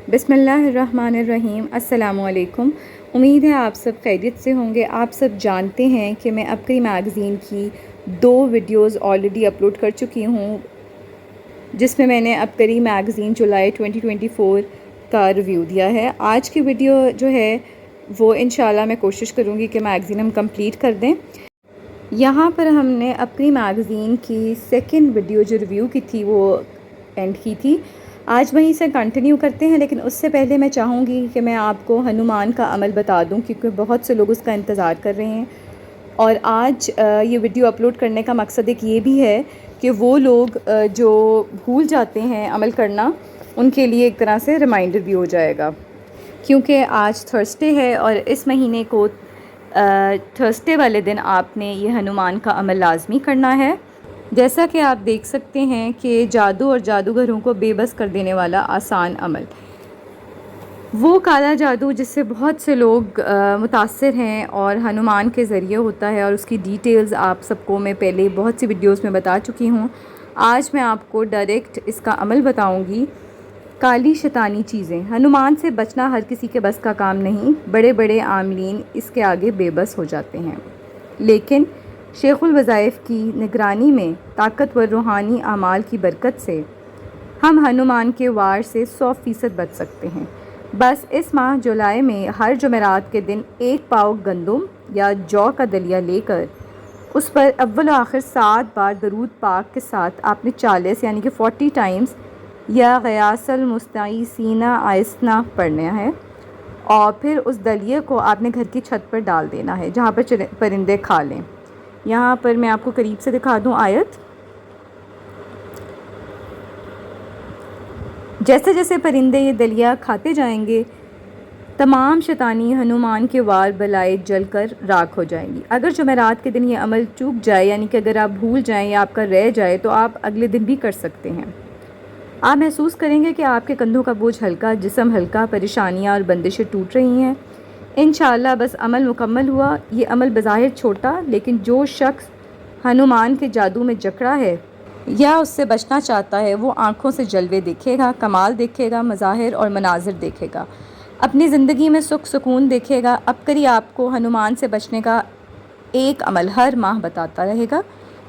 بسم اللہ الرحمن الرحیم۔ السلام علیکم۔ امید ہے آپ سب خیریت سے ہوں گے۔ آپ سب جانتے ہیں کہ میں عبقری میگزین کی 2 ویڈیوز آلریڈی اپلوڈ کر چکی ہوں، جس میں نے عبقری میگزین جولائی 2024 کا ریویو دیا ہے۔ آج کی ویڈیو جو ہے وہ انشاءاللہ میں کوشش کروں گی کہ میگزین ہم کمپلیٹ کر دیں۔ یہاں پر ہم نے عبقری میگزین کی 2nd ویڈیو جو ریویو کی تھی وہ اینڈ کی تھی۔ آج وہیں سے کنٹینیو کرتے ہیں، لیکن اس سے پہلے میں چاہوں گی کہ میں آپ کو ہنومان کا عمل بتا دوں، کیونکہ بہت سے لوگ اس کا انتظار کر رہے ہیں۔ اور آج یہ ویڈیو اپلوڈ کرنے کا مقصد ایک یہ بھی ہے کہ وہ لوگ جو بھول جاتے ہیں عمل کرنا، ان کے لیے ایک طرح سے ریمائنڈر بھی ہو جائے گا، کیونکہ آج تھرسڈے ہے اور اس مہینے کو تھرسڈے والے دن آپ نے یہ ہنومان کا عمل لازمی کرنا ہے۔ جیسا کہ آپ دیکھ سکتے ہیں کہ جادو اور جادوگروں کو بے بس کر دینے والا آسان عمل، وہ کالا جادو جس سے بہت سے لوگ متاثر ہیں اور ہنومان کے ذریعے ہوتا ہے، اور اس کی ڈیٹیلز آپ سب کو میں پہلے بہت سی ویڈیوز میں بتا چکی ہوں۔ آج میں آپ کو ڈائریکٹ اس کا عمل بتاؤں گی۔ کالی شیطانی چیزیں، ہنومان سے بچنا ہر کسی کے بس کا کام نہیں۔ بڑے بڑے عاملین اس کے آگے بے بس ہو جاتے ہیں، لیکن شیخ الوظائف کی نگرانی میں طاقتور روحانی اعمال کی برکت سے ہم ہنومان کے وار سے 100% بچ سکتے ہیں۔ بس اس ماہ جولائی میں ہر جمعرات کے دن 1 پاؤ گندم یا جو کا دلیا لے کر اس پر اول و آخر 7 بار درود پاک کے ساتھ آپ نے 40 یعنی کہ 40 ٹائمز یا غیاث المستعیثین آیسنا پڑھنا ہے، اور پھر اس دلیے کو آپ نے گھر کی چھت پر ڈال دینا ہے جہاں پر پرندے کھا لیں۔ یہاں پر میں آپ کو قریب سے دکھا دوں آیت۔ جیسے جیسے پرندے یہ دلیا کھاتے جائیں گے، تمام شیطانی ہنومان کے وار بلائے جل کر راکھ ہو جائیں گی۔ اگر جمعرات کے دن یہ عمل چوک جائے، یعنی کہ اگر آپ بھول جائیں یا آپ کا رہ جائے، تو آپ اگلے دن بھی کر سکتے ہیں۔ آپ محسوس کریں گے کہ آپ کے کندھوں کا بوجھ ہلکا، جسم ہلکا، پریشانیاں اور بندشیں ٹوٹ رہی ہیں۔ انشاءاللہ بس عمل مکمل ہوا۔ یہ عمل بظاہر چھوٹا، لیکن جو شخص ہنومان کے جادو میں جکڑا ہے یا اس سے بچنا چاہتا ہے، وہ آنکھوں سے جلوے دیکھے گا، کمال دیکھے گا، مظاہر اور مناظر دیکھے گا، اپنی زندگی میں سکھ سکون دیکھے گا۔ عبقری آپ کو ہنومان سے بچنے کا ایک عمل ہر ماہ بتاتا رہے گا۔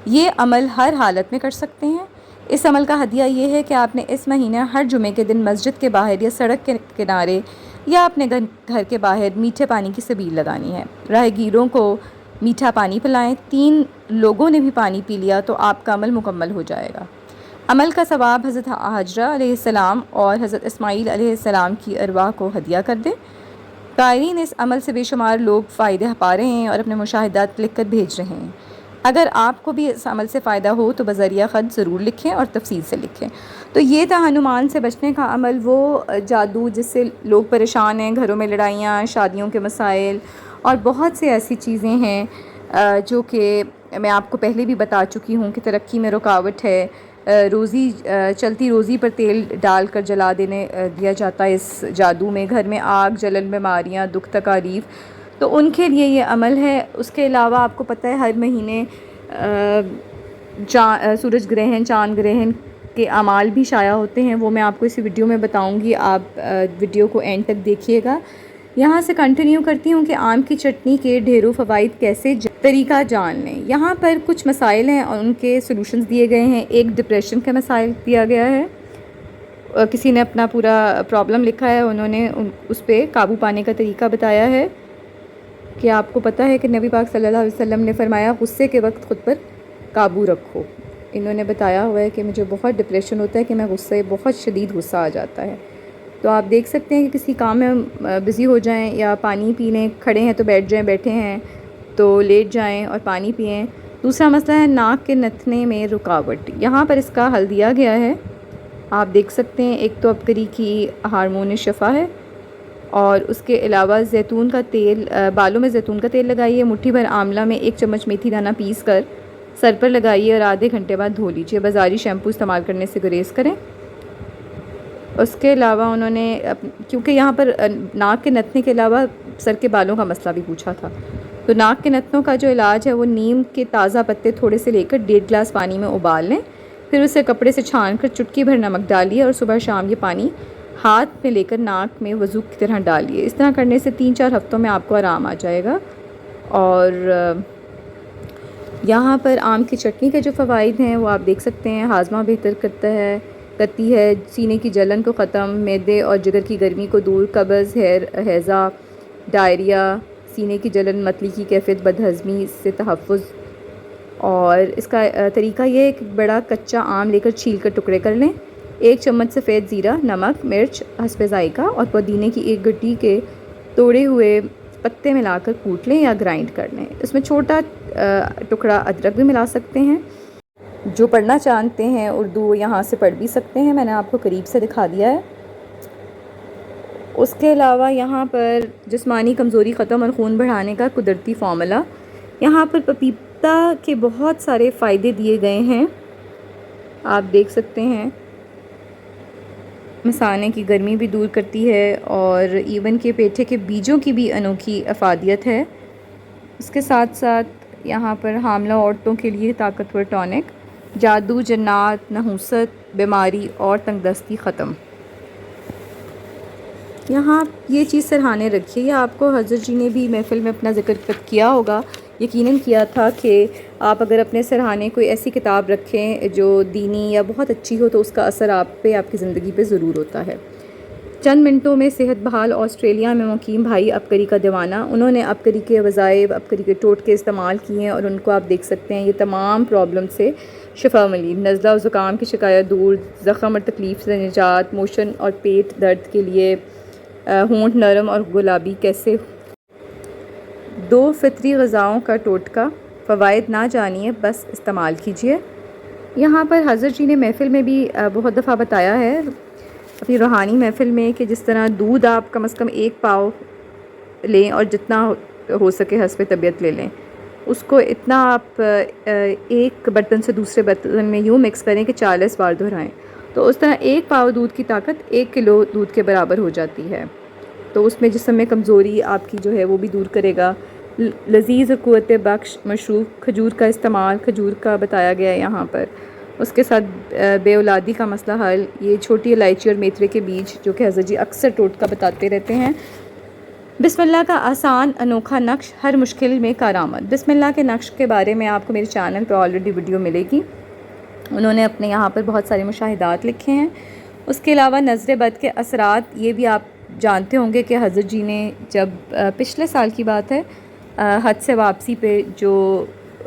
یہ عمل ہر حالت میں کر سکتے ہیں۔ اس عمل کا ہدیہ یہ ہے کہ آپ نے اس مہینے ہر جمعے کے دن مسجد کے باہر یا سڑک کے کنارے یا اپنے گھر کے باہر میٹھے پانی کی سبیل لگانی ہے۔ راہ گیروں کو میٹھا پانی پلائیں۔ 3 لوگوں نے بھی پانی پی لیا تو آپ کا عمل مکمل ہو جائے گا۔ عمل کا ثواب حضرت ہاجرہ علیہ السلام اور حضرت اسماعیل علیہ السلام کی ارواح کو ہدیہ کر دیں۔ قائرین اس عمل سے بے شمار لوگ فائدہ پا رہے ہیں اور اپنے مشاہدات لکھ کر بھیج رہے ہیں۔ اگر آپ کو بھی اس عمل سے فائدہ ہو تو بذریعہ خط ضرور لکھیں اور تفصیل سے لکھیں۔ تو یہ تھا ہنومان سے بچنے کا عمل، وہ جادو جس سے لوگ پریشان ہیں، گھروں میں لڑائیاں، شادیوں کے مسائل اور بہت سی ایسی چیزیں ہیں جو کہ میں آپ کو پہلے بھی بتا چکی ہوں کہ ترقی میں رکاوٹ ہے۔ چلتی روزی پر تیل ڈال کر جلا دیا جاتا ہے اس جادو میں، گھر میں آگ، جلن، بیماریاں، دکھ تکالیف، تو ان کے لیے یہ عمل ہے۔ اس کے علاوہ آپ کو پتہ ہے ہر مہینے سورج گرہن، چاند گرہن کے اعمال بھی شائع ہوتے ہیں، وہ میں آپ کو اسی ویڈیو میں بتاؤں گی۔ آپ ویڈیو کو اینڈ تک دیکھیے گا۔ یہاں سے کنٹینیو کرتی ہوں کہ آم کی چٹنی کے ڈھیروں فوائد کیسے طریقہ جان لیں۔ یہاں پر کچھ مسائل ہیں اور ان کے سلوشنز دیے گئے ہیں۔ ایک ڈپریشن کا مسائل دیا گیا ہے، کسی نے اپنا پورا پرابلم لکھا ہے، انہوں نے اس پہ قابو پانے کا طریقہ بتایا ہے کہ آپ کو پتہ ہے کہ نبی پاک صلی اللہ علیہ وسلم نے فرمایا غصے کے وقت خود پر قابو رکھو۔ انہوں نے بتایا ہوا ہے کہ مجھے بہت ڈپریشن ہوتا ہے کہ میں بہت شدید غصہ آ جاتا ہے۔ تو آپ دیکھ سکتے ہیں کہ کسی کام میں بزی ہو جائیں یا پانی پینے کھڑے ہیں تو بیٹھ جائیں، بیٹھے ہیں تو لیٹ جائیں اور پانی پئیں۔ دوسرا مسئلہ ہے ناک کے نتھنے میں رکاوٹ۔ یہاں پر اس کا حل دیا گیا ہے، آپ دیکھ سکتے ہیں۔ ایک تو عبقری کی ہارمون شفا ہے، اور اس کے علاوہ زیتون کا تیل، بالوں میں زیتون کا تیل لگائیے، مٹھی بھر آملہ میں 1 چمچ میتھی دانہ پیس کر سر پر لگائیے اور آدھے گھنٹے بعد دھو لیجیے۔ بازاری شیمپو استعمال کرنے سے گریز کریں۔ اس کے علاوہ انہوں نے کیونکہ یہاں پر ناک کے نتنے کے علاوہ سر کے بالوں کا مسئلہ بھی پوچھا تھا، تو ناک کے نتنوں کا جو علاج ہے وہ نیم کے تازہ پتے تھوڑے سے لے کر 1.5 گلاس پانی میں ابال لیں، پھر اسے کپڑے سے چھان کر چٹکی بھر نمک ڈالیے اور صبح شام یہ پانی ہاتھ میں لے کر ناک میں وضو کی طرح ڈالیے۔ اس طرح کرنے سے 3-4 ہفتوں میں آپ کو آرام آ جائے گا۔ اور یہاں پر آم کی چٹنی کے جو فوائد ہیں وہ آپ دیکھ سکتے ہیں۔ ہاضمہ بہتر کرتی ہے، سینے کی جلن کو ختم، معدے اور جگر کی گرمی کو دور، قبض، ہیضہ، ڈائریا، سینے کی جلن، متلی کی کیفیت، بدہضمی سے تحفظ۔ اور اس کا طریقہ یہ ہے کہ بڑا کچا آم لے کر چھیل کر ٹکڑے کر لیں، 1 چمچ سفید زیرہ، نمک، مرچ حسب ذائقہ اور پودینے کی 1 گڈی کے توڑے ہوئے پتے ملا کر کوٹ لیں یا گرائنڈ کر لیں۔ اس میں چھوٹا ٹکڑا ادرک بھی ملا سکتے ہیں۔ جو پڑھنا چاہتے ہیں اردو یہاں سے پڑھ بھی سکتے ہیں، میں نے آپ کو قریب سے دکھا دیا ہے۔ اس کے علاوہ یہاں پر جسمانی کمزوری ختم اور خون بڑھانے کا قدرتی فارمولا، یہاں پر پپیتا کے بہت سارے فائدے دیے گئے ہیں، آپ دیکھ سکتے ہیں۔ مثانے کی گرمی بھی دور کرتی ہے اور ایون کے پیٹھے کے بیجوں کی بھی انوکھی افادیت ہے۔ اس کے ساتھ ساتھ یہاں پر حاملہ عورتوں کے لیے طاقتور ٹونک، جادو، جنات، نحوست، بیماری اور تنگ دستی ختم۔ یہاں یہ چیز سرہانے رکھیے، یہ آپ کو حضرت جی نے بھی محفل میں اپنا ذکر کیا ہوگا، یقیناً کیا تھا کہ آپ اگر اپنے سرہانے کوئی ایسی کتاب رکھیں جو دینی یا بہت اچھی ہو تو اس کا اثر آپ پہ، آپ کی زندگی پہ ضرور ہوتا ہے۔ چند منٹوں میں صحت بحال آسٹریلیا میں مقیم بھائی عبقری کا دیوانہ، انہوں نے عبقری کے وظائف، عبقری کے ٹوٹکے استعمال کیے ہیں اور ان کو آپ دیکھ سکتے ہیں، یہ تمام پرابلم سے شفا ملی۔ نزلہ و زکام کی شکایت دور، زخم اور تکلیف سے نجات، موشن اور پیٹ درد کے لیے ہونٹ نرم اور گلابی کیسے۔ 2 فطری غذاؤں کا ٹوٹکا، فوائد نہ جانیے بس استعمال کیجیے۔ یہاں پر حضرت جی نے محفل میں بھی بہت دفعہ بتایا ہے اپنی روحانی محفل میں کہ جس طرح دودھ آپ کم از کم 1 پاؤ لیں اور جتنا ہو سکے حسب طبیعت لے لیں، اس کو اتنا آپ ایک برتن سے دوسرے برتن میں یوں مکس کریں کہ 40 بار دہرائیں، تو اس طرح 1 پاؤ دودھ کی طاقت 1 کلو دودھ کے برابر ہو جاتی ہے۔ تو اس میں جسم میں کمزوری آپ کی جو ہے وہ بھی دور کرے گا۔ لذیذ اور قوت بخش مشروب، کھجور کا استعمال، کھجور کا بتایا گیا ہے یہاں پر۔ اس کے ساتھ بے اولادی کا مسئلہ حل، یہ چھوٹی الائچی اور میتھرے کے بیج جو کہ حضرت جی اکثر ٹوٹکا بتاتے رہتے ہیں۔ بسم اللہ کا آسان انوکھا نقش، ہر مشکل میں کارآمد۔ بسم اللہ کے نقش کے بارے میں آپ کو میرے چینل پہ آلریڈی ویڈیو ملے گی، انہوں نے اپنے یہاں پر بہت سارے مشاہدات لکھے ہیں۔ اس کے علاوہ نظر بد کے اثرات، یہ بھی آپ جانتے ہوں گے کہ حضرت جی نے جب پچھلے سال کی بات ہے حج سے واپسی پہ جو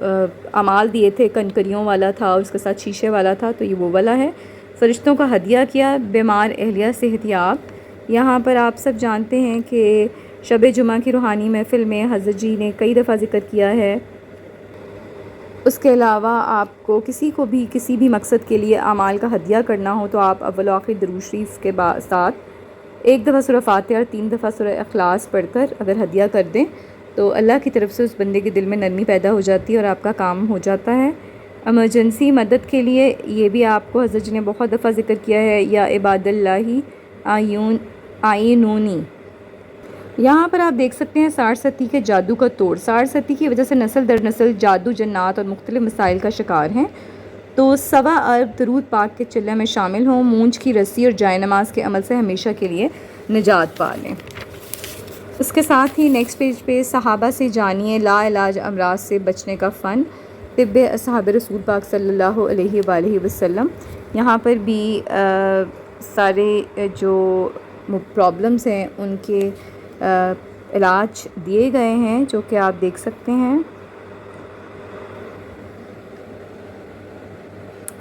اعمال دیے تھے، کنکریوں والا تھا اور اس کے ساتھ شیشے والا تھا، تو یہ وہ والا ہے، فرشتوں کا ہدیہ کیا، بیمار اہلیہ صحت یاب۔ یہاں پر آپ سب جانتے ہیں کہ شب جمعہ کی روحانی محفل میں حضرت جی نے کئی دفعہ ذکر کیا ہے۔ اس کے علاوہ آپ کو کسی بھی مقصد کے لیے اعمال کا ہدیہ کرنا ہو تو آپ اول و آخر درود شریف کے ساتھ 1 دفعہ سورہ فاتحہ اور 3 دفعہ سورہ اخلاص پڑھ کر اگر ہدیہ کر دیں تو اللہ کی طرف سے اس بندے کے دل میں نرمی پیدا ہو جاتی ہے اور آپ کا کام ہو جاتا ہے۔ ایمرجنسی مدد کے لیے یہ بھی آپ کو حضرت جی نے بہت دفعہ ذکر کیا ہے، یا عباد اللہ آئینونی۔ یہاں پر آپ دیکھ سکتے ہیں 60 ستی کے جادو کا توڑ، 60 ستی کی وجہ سے نسل در نسل جادو، جنات اور مختلف مسائل کا شکار ہیں، تو 1.25 ارب درود پاک کے چلے میں شامل ہوں، مونج کی رسی اور جائے نماز کے عمل سے ہمیشہ کے لیے نجات پا لیں۔ اس کے ساتھ ہی نیکسٹ پیج پہ صحابہ سے جانیے لا علاج امراض سے بچنے کا فن، طب اصحاب رسول پاک صلی اللہ علیہ وآلہ وسلم۔ یہاں پر بھی سارے جو پرابلمس ہیں ان کے علاج دیے گئے ہیں جو کہ آپ دیکھ سکتے ہیں۔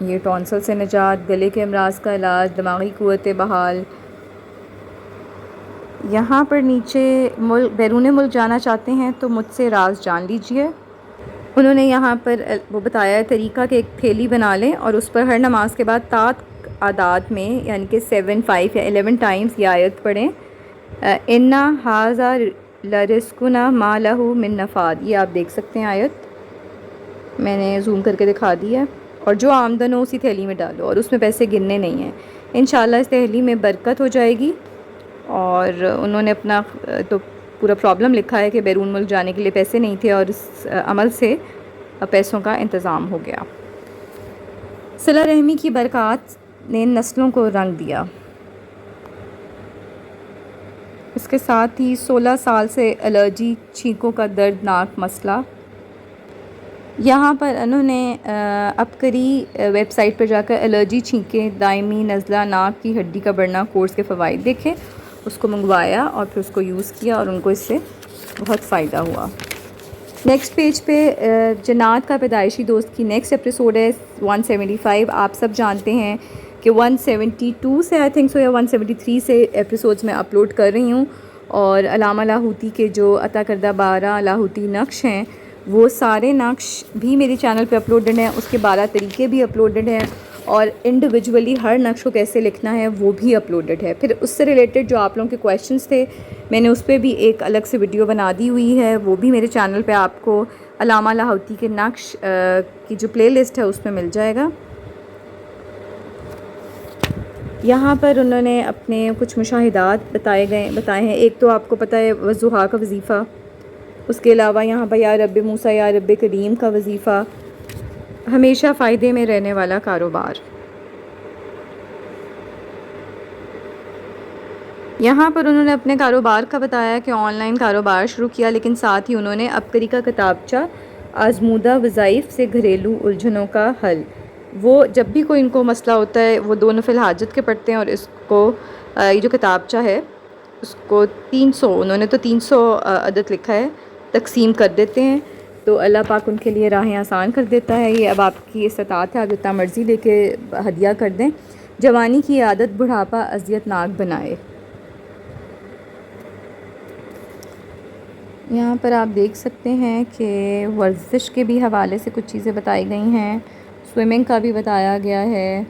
یہ ٹونسل سے نجات، گلے کے امراض کا علاج، دماغی قوت بحال۔ یہاں پر نیچے بیرون ملک جانا چاہتے ہیں تو مجھ سے راز جان لیجئے۔ انہوں نے یہاں پر وہ بتایا ہے طریقہ کہ ایک تھیلی بنا لیں اور اس پر ہر نماز کے بعد تعداد میں یعنی کہ 7، 5 یا 11 ٹائمز یہ آیت پڑھیں، اِنَّ ہَٰذَا لَرِزْقُنَا مَا لَهُ مِن نَفَادٍ۔ یہ آپ دیکھ سکتے ہیں آیت، میں نے زوم کر کے دکھا دی ہے۔ اور جو آمدن ہو اسی تھیلی میں ڈالو اور اس میں پیسے گننے نہیں ہیں، انشاءاللہ اس تھیلی میں برکت ہو جائے گی۔ اور انہوں نے اپنا تو پورا پرابلم لکھا ہے کہ بیرون ملک جانے کے لیے پیسے نہیں تھے اور اس عمل سے پیسوں کا انتظام ہو گیا۔ صلہ رحمی کی برکات نے نسلوں کو رنگ دیا۔ اس کے ساتھ ہی 16 سال سے الرجی، چھینکوں کا دردناک مسئلہ۔ یہاں پر انہوں نے اپکری ویب سائٹ پر جا کر الرجی، چھینکیں، دائمی نزلہ، ناک کی ہڈی کا بڑھنا کورس کے فوائد دیکھے، اس کو منگوایا اور پھر اس کو یوز کیا اور ان کو اس سے بہت فائدہ ہوا۔ نیکسٹ پیج پہ جنات کا پیدائشی دوست کی نیکسٹ ایپیسوڈ ہے 175۔ آپ سب جانتے ہیں کہ 172 سے آئی تھنک سو یا 173 سے ایپیسوڈز میں اپلوڈ کر رہی ہوں، اور علامہ لاہوتی کے جو عطا کردہ 12 لاہوتی نقش ہیں وہ سارے نقش بھی میرے چینل پہ اپلوڈڈ ہیں، اس کے 12 طریقے بھی اپلوڈڈ ہیں، اور انڈیویجولی ہر نقش کو کیسے لکھنا ہے وہ بھی اپلوڈڈ ہے۔ پھر اس سے ریلیٹڈ جو آپ لوگوں کے کویشچنس تھے میں نے اس پہ بھی ایک الگ سے ویڈیو بنا دی ہوئی ہے، وہ بھی میرے چینل پہ آپ کو علامہ لاہوتی کے نقش کی جو پلے لسٹ ہے اس میں مل جائے گا۔ یہاں پر انہوں نے اپنے کچھ مشاہدات بتائے ہیں۔ ایک تو آپ کو پتہ ہے والضحیٰ کا وظیفہ، اس کے علاوہ یہاں پر یا رب موسیٰ یا رب کریم کا وظیفہ، ہمیشہ فائدے میں رہنے والا کاروبار۔ یہاں پر انہوں نے اپنے کاروبار کا بتایا کہ آن لائن کاروبار شروع کیا، لیکن ساتھ ہی انہوں نے اپکری کا کتابچہ، آزمودہ وظائف سے گھریلو الجھنوں کا حل، وہ جب بھی کوئی ان کو مسئلہ ہوتا ہے وہ 2 نفل حاجت کے پڑھتے ہیں، اور اس کو یہ جو کتابچہ ہے اس کو 300، انہوں نے تو 300 عدد لکھا ہے، تقسیم کر دیتے ہیں تو اللہ پاک ان کے لیے راہیں آسان کر دیتا ہے۔ یہ اب آپ کی استطاعت ہے، آپ جتنا مرضی لے کے ہدیہ کر دیں۔ جوانی کی عادت بڑھاپا اذیت ناک بنائے۔ یہاں پر آپ دیکھ سکتے ہیں کہ ورزش کے بھی حوالے سے کچھ چیزیں بتائی گئی ہیں، سوئمنگ کا بھی بتایا گیا ہے۔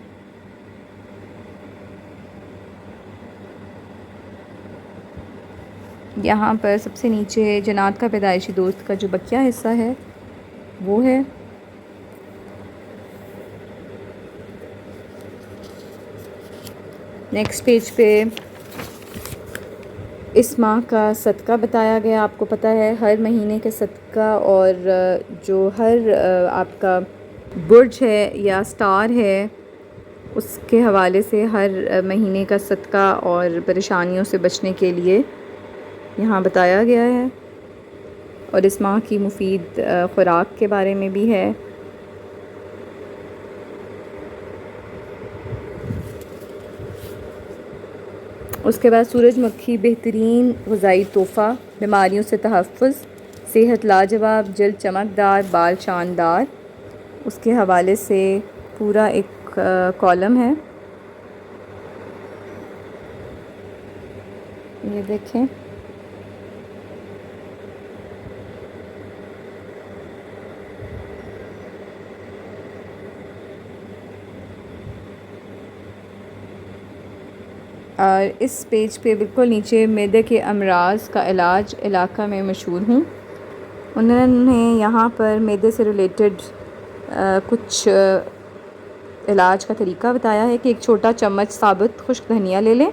یہاں پر سب سے نیچے جنات کا پیدائشی دوست کا جو بقیہ حصہ ہے وہ ہے۔ نیکسٹ پیج پہ اس ماہ کا صدقہ بتایا گیا۔ آپ کو پتہ ہے ہر مہینے کے صدقہ، اور جو ہر آپ کا برج ہے یا سٹار ہے اس کے حوالے سے ہر مہینے کا صدقہ اور پریشانیوں سے بچنے کے لیے یہاں بتایا گیا ہے، اور اس ماہ کی مفید خوراک کے بارے میں بھی ہے۔ اس کے بعد سورج مکھی بہترین غذائی تحفہ، بیماریوں سے تحفظ، صحت لاجواب، جلد چمکدار، بال شاندار، اس کے حوالے سے پورا ایک کالم ہے، یہ دیکھیں۔ اور اس پیج پہ بالکل نیچے معدے کے امراض کا علاج علاقہ میں مشہور ہوں، انہوں نے یہاں پر معدے سے ریلیٹڈ کچھ علاج کا طریقہ بتایا ہے کہ ایک چھوٹا چمچ ثابت خشک دھنیا لے لیں،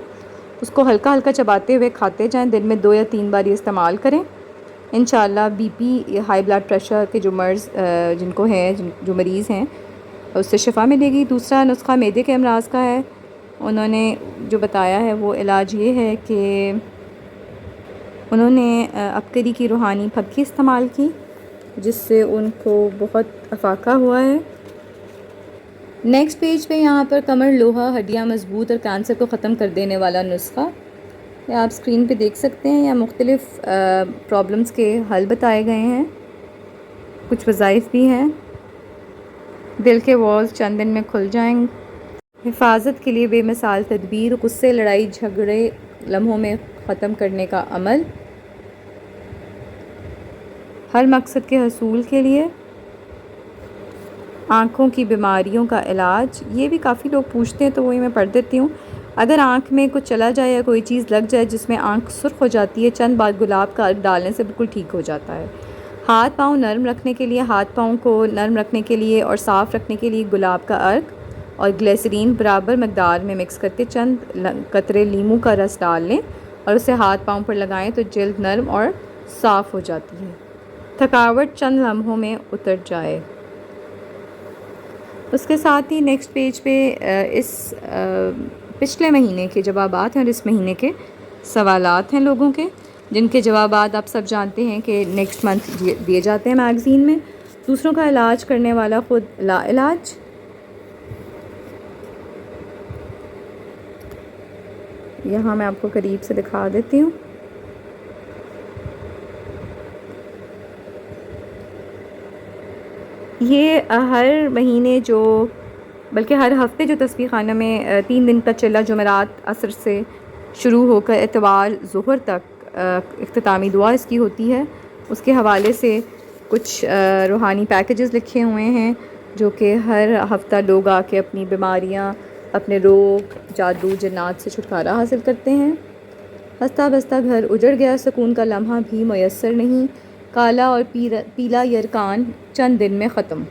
اس کو ہلکا ہلکا چباتے ہوئے کھاتے جائیں، دن میں 2 یا 3 بار یہ استعمال کریں، انشاءاللہ B P, high blood pressure کے جو مرض جن کو ہیں، جو مریض ہیں، اس سے شفا ملے گی۔ دوسرا نسخہ معدے کے امراض کا ہے، انہوں نے جو بتایا ہے وہ علاج یہ ہے کہ انہوں نے اپکری کی روحانی پھکی استعمال کی جس سے ان کو بہت افاقہ ہوا ہے۔ نیکسٹ پیج پہ یہاں پر کمر لوہا، ہڈیاں مضبوط اور کینسر کو ختم کر دینے والا نسخہ، یہ آپ اسکرین پہ دیکھ سکتے ہیں، یا مختلف پرابلمس کے حل بتائے گئے ہیں، کچھ وظائف بھی ہیں۔ دل کے والز چند دن میں کھل جائیں، حفاظت کے لیے بے مثال تدبیر، غصے، لڑائی جھگڑے لمحوں میں ختم کرنے کا عمل، ہر مقصد کے حصول کے لیے، آنکھوں کی بیماریوں کا علاج، یہ بھی کافی لوگ پوچھتے ہیں تو وہی میں پڑھ دیتی ہوں۔ اگر آنکھ میں کچھ چلا جائے یا کوئی چیز لگ جائے جس میں آنکھ سرخ ہو جاتی ہے، چند بار گلاب کا عرق ڈالنے سے بالکل ٹھیک ہو جاتا ہے۔ ہاتھ پاؤں نرم رکھنے کے لیے، ہاتھ پاؤں کو نرم رکھنے کے لیے اور صاف رکھنے کے لیے گلاب کا عرق اور گلیسرین برابر مقدار میں مکس کرتے چند قطرے لیموں کا رس ڈال لیں اور اسے ہاتھ پاؤں پر لگائیں تو جلد نرم اور صاف ہو جاتی ہے، تھکاوٹ چند لمحوں میں اتر جائے۔ اس کے ساتھ ہی نیکسٹ پیج پہ اس پچھلے مہینے کے جوابات ہیں اور اس مہینے کے سوالات ہیں لوگوں کے، جن کے جوابات آپ سب جانتے ہیں کہ نیکسٹ منتھ دیے جاتے ہیں میگزین میں۔ دوسروں کا علاج کرنے والا خود لا علاج۔ یہاں میں آپ کو قریب سے دکھا دیتی ہوں۔ یہ ہر مہینے بلکہ ہر ہفتے جو تصویر خانہ میں 3 دن کا چلا، جمعرات عصر سے شروع ہو کر اتوار ظہر تک اختتامی دعا اس کی ہوتی ہے، اس کے حوالے سے کچھ روحانی پیکیجز لکھے ہوئے ہیں جو کہ ہر ہفتہ لوگ آ کے اپنی بیماریاں، اپنے روگ، جادو، جنات سے چھٹکارا حاصل کرتے ہیں۔ ہنستا بستا گھر اجڑ گیا، سکون کا لمحہ بھی میسر نہیں، کالا اور پیلا یرکان چند دن میں ختم۔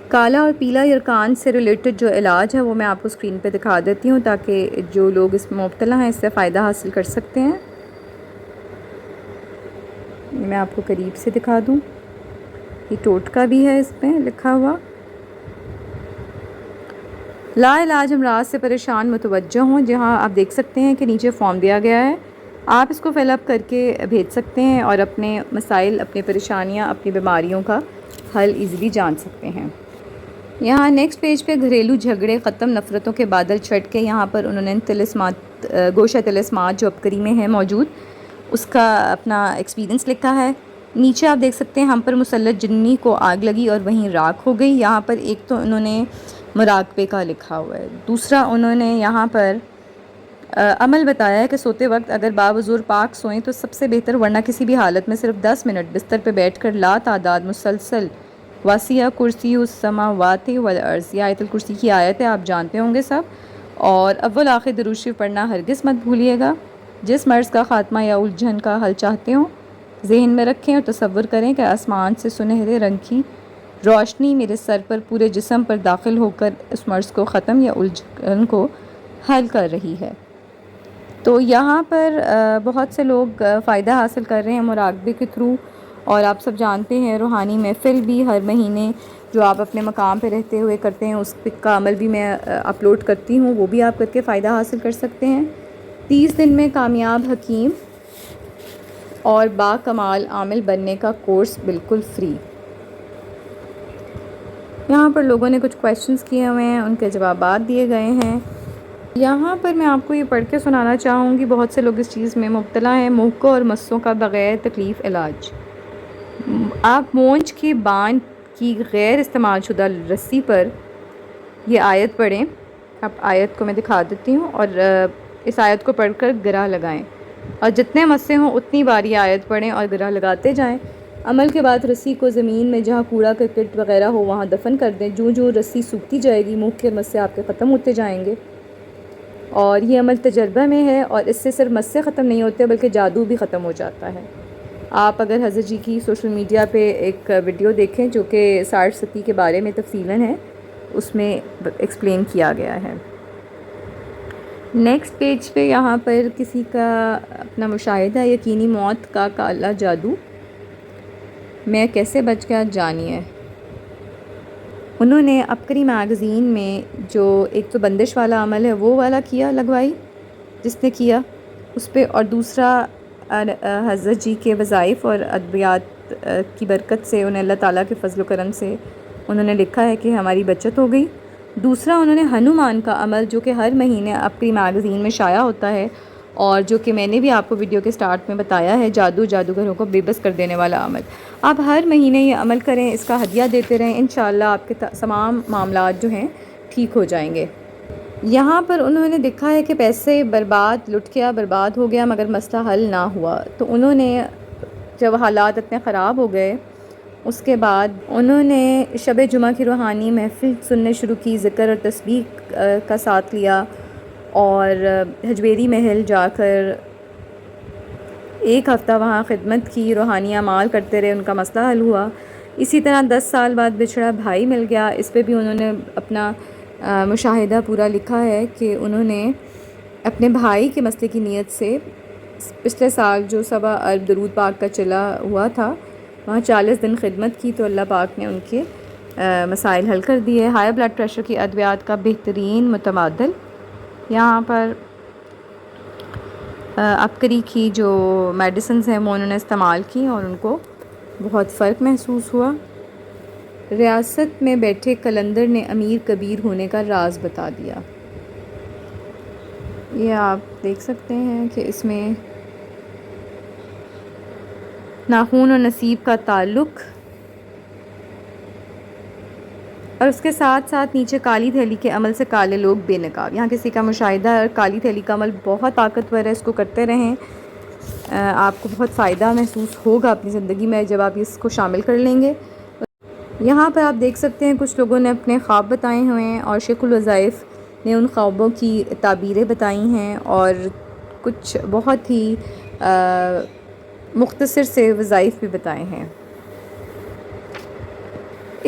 کالا اور پیلا یرکان سے ریلیٹڈ جو علاج ہے وہ میں آپ کو اسکرین پہ دکھا دیتی ہوں تاکہ جو لوگ اس میں مبتلا ہیں اس سے فائدہ حاصل کر سکتے ہیں۔ میں آپ کو قریب سے دکھا دوں، یہ ٹوٹکا بھی ہے اس پہ لکھا ہوا۔ لا علاج امراض سے پریشان متوجہ ہوں، جہاں آپ دیکھ سکتے ہیں کہ نیچے فارم دیا گیا ہے، آپ اس کو فل اپ کر کے بھیج سکتے ہیں اور اپنے مسائل، اپنی پریشانیاں، اپنی بیماریوں کا حل ایزیلی جان سکتے ہیں۔ یہاں نیکسٹ پیج پہ گھریلو جھگڑے ختم، نفرتوں کے بادل چھٹ کے، یہاں پر انہوں نے گوشہ طلسمات جو ابکری میں ہے موجود، اس کا اپنا ایکسپیرینس لکھا ہے۔ نیچے آپ دیکھ سکتے ہیں ہم پر مسلط جنی کو آگ لگی اور وہیں راکھ ہو گئی۔ یہاں پر ایک تو انہوں نے مراقبے کا لکھا ہوا ہے، دوسرا انہوں نے یہاں پر عمل بتایا ہے کہ سوتے وقت اگر باوضو پاک سوئیں تو سب سے بہتر، ورنہ کسی بھی حالت میں صرف 10 منٹ بستر پہ بیٹھ کر لا تعداد مسلسل وسیع کرسی السماوات والارض، یہ آیت الکرسی کی آیت ہے، آپ جانتے ہوں گے سب، اور اول آخر درود شریف پڑھنا ہرگز مت بھولیے گا۔ جس مرض کا خاتمہ یا الجھن کا حل چاہتے ہوں ذہن میں رکھیں اور تصور کریں کہ آسمان سے سنہرے رنگ کی روشنی میرے سر پر پورے جسم پر داخل ہو کر اس مرض کو ختم یا الجھن کو حل کر رہی ہے۔ تو یہاں پر بہت سے لوگ فائدہ حاصل کر رہے ہیں مراقبے کے تھرو، اور آپ سب جانتے ہیں روحانی محفل بھی ہر مہینے جو آپ اپنے مقام پہ رہتے ہوئے کرتے ہیں، اس کا عمل بھی میں اپلوڈ کرتی ہوں، وہ بھی آپ کر کے فائدہ حاصل کر سکتے ہیں۔ 30 دن میں کامیاب حکیم اور با کمال عامل بننے کا کورس بالکل فری۔ یہاں پر لوگوں نے کچھ کویشچنز کیے ہوئے ہیں، ان کے جوابات دیے گئے ہیں۔ یہاں پر میں آپ کو یہ پڑھ کے سنانا چاہوں گی، بہت سے لوگ اس چیز میں مبتلا ہیں، موقعوں اور مسوں کا بغیر تکلیف علاج۔ آپ مونچھ کی باند کی غیر استعمال شدہ رسی پر یہ آیت پڑھیں، اب آیت کو میں دکھا دیتی ہوں، اور اس آیت کو پڑھ کر گرہ لگائیں، اور جتنے مسے ہوں اتنی بار یہ آیت پڑھیں اور گرہ لگاتے جائیں۔ عمل کے بعد رسی کو زمین میں جہاں کوڑا کرکٹ وغیرہ ہو وہاں دفن کر دیں، جو رسی سوکھتی جائے گی منہ کے مسے آپ کے ختم ہوتے جائیں گے۔ اور یہ عمل تجربہ میں ہے، اور اس سے صرف مسے ختم نہیں ہوتے بلکہ جادو بھی ختم ہو جاتا ہے۔ آپ اگر حضرت جی کی سوشل میڈیا پہ ایک ویڈیو دیکھیں جو کہ 60 ستی کے بارے میں تفصیلاً ہے، اس میں ایکسپلین کیا گیا ہے۔ نیکسٹ پیج پہ یہاں پر کسی کا اپنا مشاہدہ، یقینی موت کا کالا جادو، میں کیسے بچ گیا جانیے۔ انہوں نے عبقری میگزین میں جو ایک تو بندش والا عمل ہے وہ والا کیا، لگوائی جس نے کیا اس پہ، اور دوسرا حضرت جی کے وظائف اور ادبیات کی برکت سے انہیں اللہ تعالیٰ کے فضل و کرم سے انہوں نے لکھا ہے کہ ہماری بچت ہو گئی۔ دوسرا انہوں نے ہنومان کا عمل جو کہ ہر مہینے عبقری میگزین میں شائع ہوتا ہے، اور جو کہ میں نے بھی آپ کو ویڈیو کے سٹارٹ میں بتایا ہے، جادوگروں کو بے بس کر دینے والا عمل۔ آپ ہر مہینے یہ عمل کریں، اس کا ہدیہ دیتے رہیں، انشاءاللہ آپ کے تمام معاملات جو ہیں ٹھیک ہو جائیں گے۔ یہاں پر انہوں نے دیکھا ہے کہ پیسے لٹ گیا، برباد ہو گیا، مگر مسئلہ حل نہ ہوا، تو انہوں نے جب حالات اتنے خراب ہو گئے اس کے بعد انہوں نے شب جمعہ کی روحانی محفل سننے شروع کی، ذکر اور تسبیح کا ساتھ لیا، اور حجویری محل جا کر 1 ہفتہ وہاں خدمت کی، روحانی اعمال کرتے رہے، ان کا مسئلہ حل ہوا۔ اسی طرح 10 سال بعد بچھڑا بھائی مل گیا، اس پہ بھی انہوں نے اپنا مشاہدہ پورا لکھا ہے کہ انہوں نے اپنے بھائی کے مسئلے کی نیت سے پچھلے سال جو 7 ارب درود پاک کا چلا ہوا تھا وہاں 40 دن خدمت کی، تو اللہ پاک نے ان کے مسائل حل کر دیے۔ ہائی بلڈ پریشر کی ادویات کا بہترین متبادل، یہاں پر عبقری کی جو میڈیسنز ہیں وہ انہوں نے استعمال کی اور ان کو بہت فرق محسوس ہوا۔ ریاست میں بیٹھے قلندر نے امیر کبیر ہونے کا راز بتا دیا۔ یہ آپ دیکھ سکتے ہیں کہ اس میں ناخون اور نصیب کا تعلق، اور اس کے ساتھ ساتھ نیچے کالی تھیلی کے عمل سے کالے لوگ بے نقاب۔ یہاں کسی کا مشاہدہ ہے اور کالی تھیلی کا عمل بہت طاقتور ہے، اس کو کرتے رہیں، آپ کو بہت فائدہ محسوس ہوگا اپنی زندگی میں جب آپ اس کو شامل کر لیں گے۔ یہاں پر آپ دیکھ سکتے ہیں کچھ لوگوں نے اپنے خواب بتائے ہوئے ہیں اور شیخ الوظائف نے ان خوابوں کی تعبیریں بتائی ہیں اور کچھ بہت ہی مختصر سے وظائف بھی بتائے ہیں۔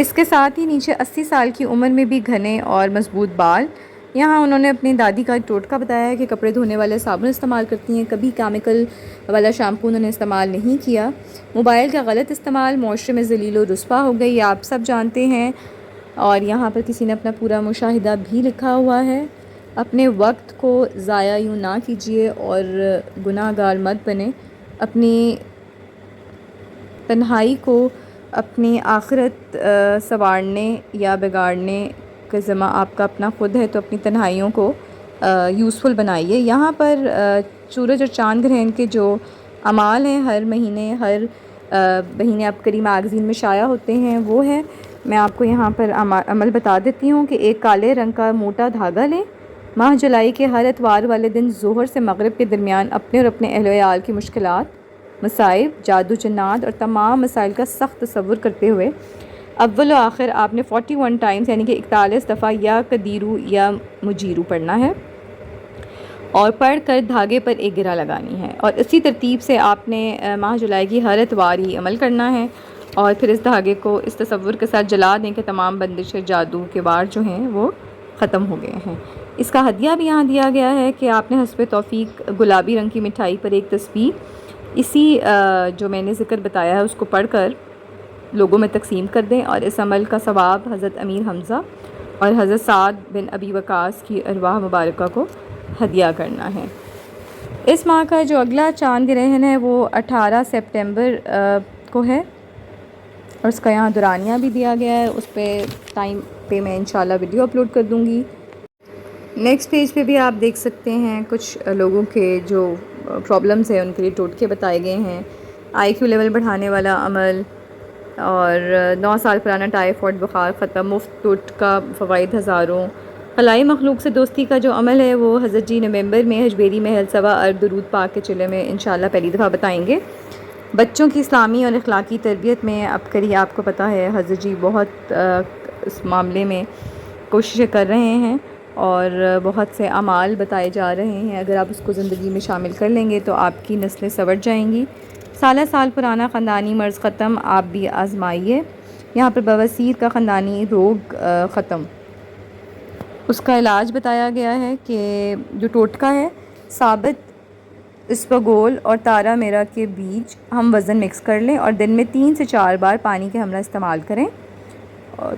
اس کے ساتھ ہی نیچے 80 سال کی عمر میں بھی گھنے اور مضبوط بال۔ یہاں انہوں نے اپنی دادی کا ایک ٹوٹکا بتایا ہے کہ کپڑے دھونے والے صابن استعمال کرتی ہیں، کبھی کیمیکل والا شیمپو انہوں نے استعمال نہیں کیا۔ موبائل کا غلط استعمال معاشرے میں ذلیل و رسوا ہو گئی، آپ سب جانتے ہیں، اور یہاں پر کسی نے اپنا پورا مشاہدہ بھی لکھا ہوا ہے۔ اپنے وقت کو ضائع یوں نہ کیجیے اور گناہ گار مت بنیں، اپنی تنہائی کو اپنی آخرت سنوارنے یا بگاڑنے کا ذمہ آپ کا اپنا خود ہے، تو اپنی تنہائیوں کو یوزفل بنائیے۔ یہاں پر سورج اور چاند گرہن کے جو اعمال ہیں ہر مہینے عبقری میگزین میں شائع ہوتے ہیں وہ ہے، میں آپ کو یہاں پر عمل بتا دیتی ہوں کہ ایک کالے رنگ کا موٹا دھاگا لیں، ماہ جولائی کے ہر اتوار والے دن ظہر سے مغرب کے درمیان اپنے اور اپنے اہل و عیال کی مشکلات، مصائب، جادو جنات اور تمام مسائل کا سخت تصور کرتے ہوئے اول و آخر آپ نے 41 ٹائمز یعنی کہ 41 دفعہ یا قدیرو یا مجیرو پڑھنا ہے اور پڑھ کر دھاگے پر ایک گرہ لگانی ہے، اور اسی ترتیب سے آپ نے ماہ جولائی کی ہر اتوار ہی عمل کرنا ہے، اور پھر اس دھاگے کو اس تصور کے ساتھ جلا دیں کہ تمام بندشیں جادو کے وار جو ہیں وہ ختم ہو گئے ہیں۔ اس کا ہدیہ بھی یہاں دیا گیا ہے کہ آپ نے حسب توفیق گلابی رنگ کی مٹھائی پر ایک تسبیح اسی جو میں نے ذکر بتایا ہے اس کو پڑھ کر لوگوں میں تقسیم کر دیں، اور اس عمل کا ثواب حضرت امیر حمزہ اور حضرت سعد بن ابی وقاص کی ارواح مبارکہ کو ہدیہ کرنا ہے۔ اس ماہ کا جو اگلا چاند گرہن ہے وہ 18 سپٹمبر کو ہے، اور اس کا یہاں دورانیہ بھی دیا گیا ہے، اس پہ ٹائم پہ میں انشاءاللہ ویڈیو اپلوڈ کر دوں گی۔ نیکسٹ پیج پہ بھی آپ دیکھ سکتے ہیں کچھ لوگوں کے جو پرابلمز ہیں ان کے لیے ٹوٹکے بتائے گئے ہیں، آئی کیو لیول بڑھانے والا عمل، اور 9 سال پرانا ٹائیفائڈ بخار ختم، مفت ٹوٹکا، فوائد ہزاروں، خلائی مخلوق سے دوستی کا جو عمل ہے وہ حضرت جی نومبر میں حجبیری محل سوا ارب درود پاک کے چلے میں انشاءاللہ پہلی دفعہ بتائیں گے۔ بچوں کی اسلامی اور اخلاقی تربیت میں عبقری، آپ کو پتہ ہے حضرت جی بہت اس معاملے میں کوششیں کر رہے ہیں اور بہت سے اعمال بتائے جا رہے ہیں، اگر آپ اس کو زندگی میں شامل کر لیں گے تو آپ کی نسلیں سنور جائیں گی۔ سالہ سال پرانا خاندانی مرض ختم، آپ بھی آزمائیے۔ یہاں پر بواسیر کا خاندانی روگ ختم، اس کا علاج بتایا گیا ہے کہ جو ٹوٹکا ہے، ثابت اسپغول اور تارا میرا کے بیج ہم وزن مکس کر لیں اور دن میں 3 سے 4 بار پانی کے حملہ استعمال کریں،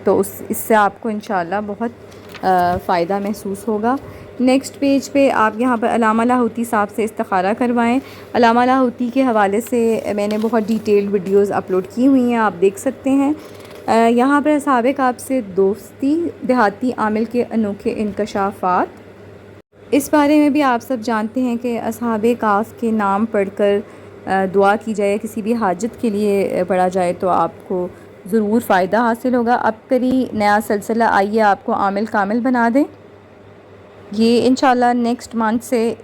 تو اس سے آپ کو انشاءاللہ بہت فائدہ محسوس ہوگا۔ نیکسٹ پیج پہ آپ یہاں پر علامہ لاہوتی صاحب سے استخارہ کروائیں۔ علامہ لاہوتی کے حوالے سے میں نے بہت ڈیٹیلڈ ویڈیوز اپلوڈ کی ہوئی ہیں، آپ دیکھ سکتے ہیں۔ یہاں پر اصحاب کہف سے دوستی، دیہاتی عامل کے انوکھے انکشافات، اس بارے میں بھی آپ سب جانتے ہیں کہ اصحاب کہف کے نام پڑھ کر دعا کی جائے، کسی بھی حاجت کے لیے پڑھا جائے تو آپ کو ضرور فائدہ حاصل ہوگا۔ عبقری نیا سلسلہ، آئیے آپ کو عامل کامل بنا دیں، یہ انشاءاللہ نیکسٹ منتھ سے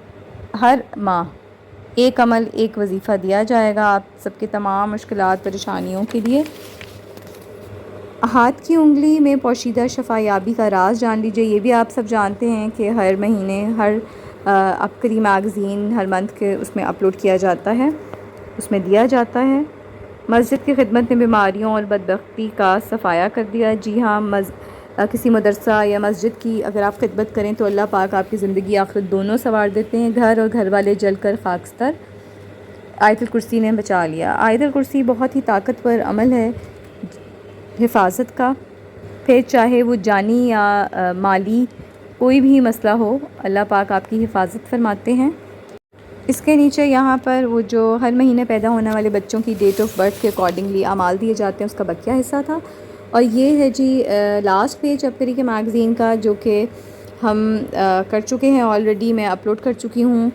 ہر ماہ ایک عمل ایک وظیفہ دیا جائے گا آپ سب کے تمام مشکلات پریشانیوں کے لیے۔ ہاتھ کی انگلی میں پوشیدہ شفا یابی کا راز جان لیجیے، یہ بھی آپ سب جانتے ہیں کہ ہر مہینے ہر عبقری میگزین ہر منتھ کے اس میں اپلوڈ کیا جاتا ہے، اس میں دیا جاتا ہے۔ مسجد کی خدمت نے بیماریوں اور بدبختی کا صفایا کر دیا۔ جی ہاں، کسی مدرسہ یا مسجد کی اگر آپ خدمت کریں تو اللہ پاک آپ کی زندگی آخرت دونوں سنوار دیتے ہیں، گھر اور گھر والے جل کر خاکستر۔ آیت الکرسی نے بچا لیا۔ آیت الکرسی بہت ہی طاقتور عمل ہے حفاظت کا، پھر چاہے وہ جانی یا مالی کوئی بھی مسئلہ ہو، اللہ پاک آپ کی حفاظت فرماتے ہیں۔ اس کے نیچے یہاں پر وہ جو ہر مہینے پیدا ہونے والے بچوں کی ڈیٹ آف برتھ کے اکارڈنگلی اعمال دیے جاتے ہیں، اس کا بقیہ حصہ تھا۔ اور یہ ہے جی لاسٹ پیج عبقری کے میگزین کا، جو کہ ہم کر چکے ہیں آلریڈی، میں اپلوڈ کر چکی ہوں،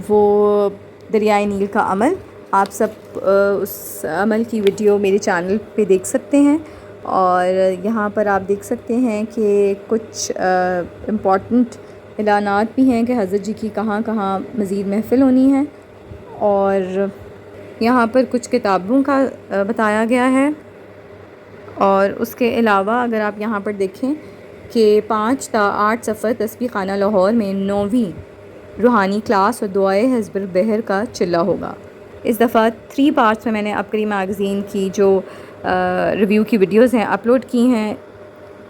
وہ دریائے نیل کا عمل۔ آپ سب اس عمل کی ویڈیو میرے چینل پہ دیکھ سکتے ہیں، اور یہاں پر آپ دیکھ سکتے ہیں کہ کچھ امپورٹنٹ اعلانات بھی ہیں کہ حضرت جی کی کہاں کہاں مزید محفل ہونی ہے، اور یہاں پر کچھ کتابوں کا بتایا گیا ہے۔ اور اس کے علاوہ اگر آپ یہاں پر دیکھیں کہ 5 تا 8 سفر تسبیح خانہ لاہور میں 9ویں روحانی کلاس اور دعائے حزب البحر کا چلہ ہوگا۔ اس دفعہ 3 پارٹس میں میں نے عبقری میگزین کی جو ریویو کی ویڈیوز ہیں اپلوڈ کی ہیں۔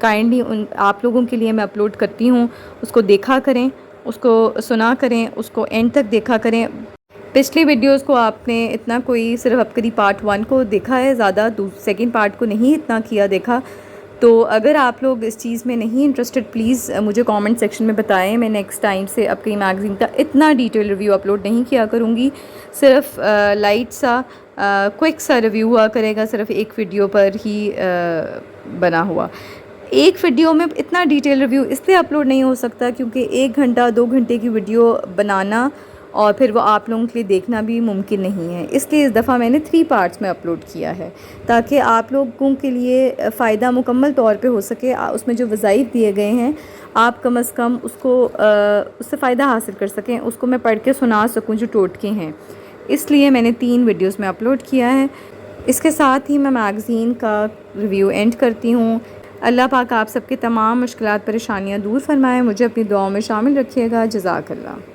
کائنڈلی آپ لوگوں کے لیے میں اپلوڈ کرتی ہوں، اس کو دیکھا کریں، اس کو سنا کریں، اس کو اینڈ تک دیکھا کریں۔ پچھلی ویڈیوز کو آپ نے اتنا کوئی صرف عبقری پارٹ 1 کو دیکھا ہے، زیادہ سیکنڈ پارٹ کو نہیں اتنا کیا دیکھا۔ تو اگر آپ لوگ اس چیز میں نہیں انٹرسٹڈ، پلیز مجھے کامنٹ سیکشن میں بتائیں۔ میں نیکسٹ ٹائم سے عبقری میگزین کا اتنا ڈیٹیل ریویو اپلوڈ نہیں کیا کروں گی، صرف لائٹ سا کوئک سا ریویو ہوا کرے گا، صرف ایک ویڈیو پر ہی بنا ہوا۔ ایک ویڈیو میں اتنا ڈیٹیل ریویو اس لیے اپلوڈ نہیں ہو سکتا کیونکہ 1 گھنٹہ 2 گھنٹے کی ویڈیو بنانا اور پھر وہ آپ لوگوں کے لیے دیکھنا بھی ممکن نہیں ہے، اس لیے اس دفعہ میں نے 3 پارٹس میں اپلوڈ کیا ہے تاکہ آپ لوگوں کے لیے فائدہ مکمل طور پہ ہو سکے۔ اس میں جو وظائف دیے گئے ہیں آپ کم از کم اس سے فائدہ حاصل کر سکیں، اس کو میں پڑھ کے سنا سکوں جو ٹوٹکے ہیں، اس لیے میں نے 3 ویڈیوز میں اپلوڈ کیا ہے۔ اس کے ساتھ ہی میں میگزین کا ریویو اینڈ کرتی ہوں۔ اللہ پاک آپ سب کے تمام مشکلات پریشانیاں دور فرمائے، مجھے اپنی دعاؤں میں شامل رکھیے گا۔ جزاک اللہ۔